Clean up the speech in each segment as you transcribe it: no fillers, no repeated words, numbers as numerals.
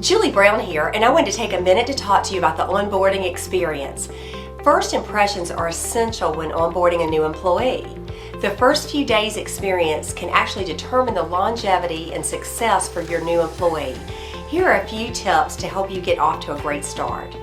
Julie Brown here, and I wanted to take a minute to talk to you about the onboarding experience. First impressions are essential when onboarding a new employee. The first few days' experience can actually determine the longevity and success for your new employee. Here are a few tips to help you get off to a great start.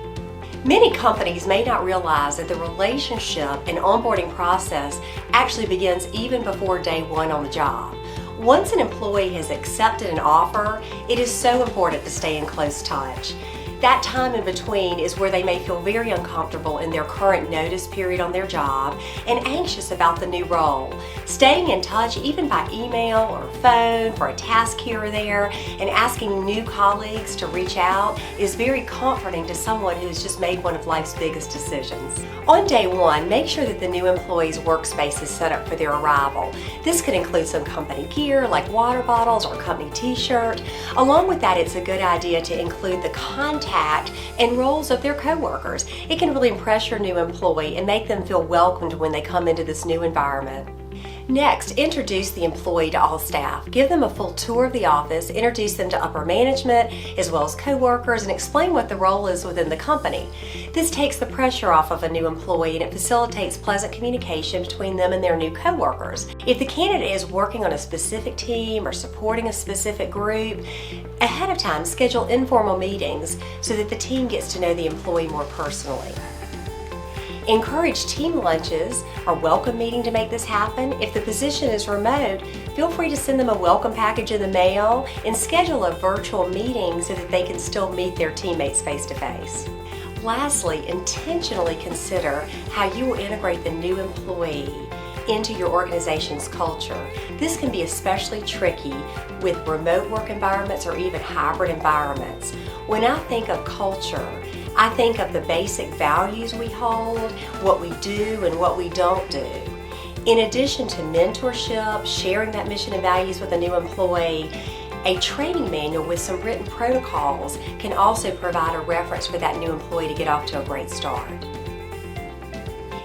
Many companies may not realize that the relationship and onboarding process actually begins even before day one on the job. Once an employee has accepted an offer, it is so important to stay in close touch. That time in between is where they may feel very uncomfortable in their current notice period on their job and anxious about the new role. Staying in touch even by email or phone for a task here or there and asking new colleagues to reach out is very comforting to someone who has just made one of life's biggest decisions. On day one, make sure that the new employee's workspace is set up for their arrival. This could include some company gear like water bottles or company t-shirt. Along with that, it's a good idea to include the contact and roles of their coworkers. It can really impress your new employee and make them feel welcomed when they come into this new environment. Next, introduce the employee to all staff. Give them a full tour of the office, introduce them to upper management as well as coworkers, and explain what the role is within the company. This takes the pressure off of a new employee and it facilitates pleasant communication between them and their new coworkers. If the candidate is working on a specific team or supporting a specific group, ahead of time schedule informal meetings so that the team gets to know the employee more personally. Encourage team lunches or welcome meeting to make this happen. If the position is remote, feel free to send them a welcome package in the mail and schedule a virtual meeting so that they can still meet their teammates face to face. Lastly, intentionally consider how you will integrate the new employee into your organization's culture. This can be especially tricky with remote work environments or even hybrid environments. When I think of culture, I think of the basic values we hold, what we do and what we don't do. In addition to mentorship, sharing that mission and values with a new employee, a training manual with some written protocols can also provide a reference for that new employee to get off to a great start.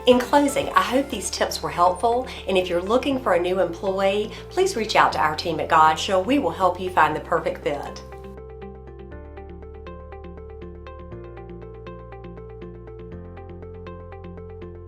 In closing, I hope these tips were helpful, and if you're looking for a new employee, please reach out to our team at Godshall. We will help you find the perfect fit.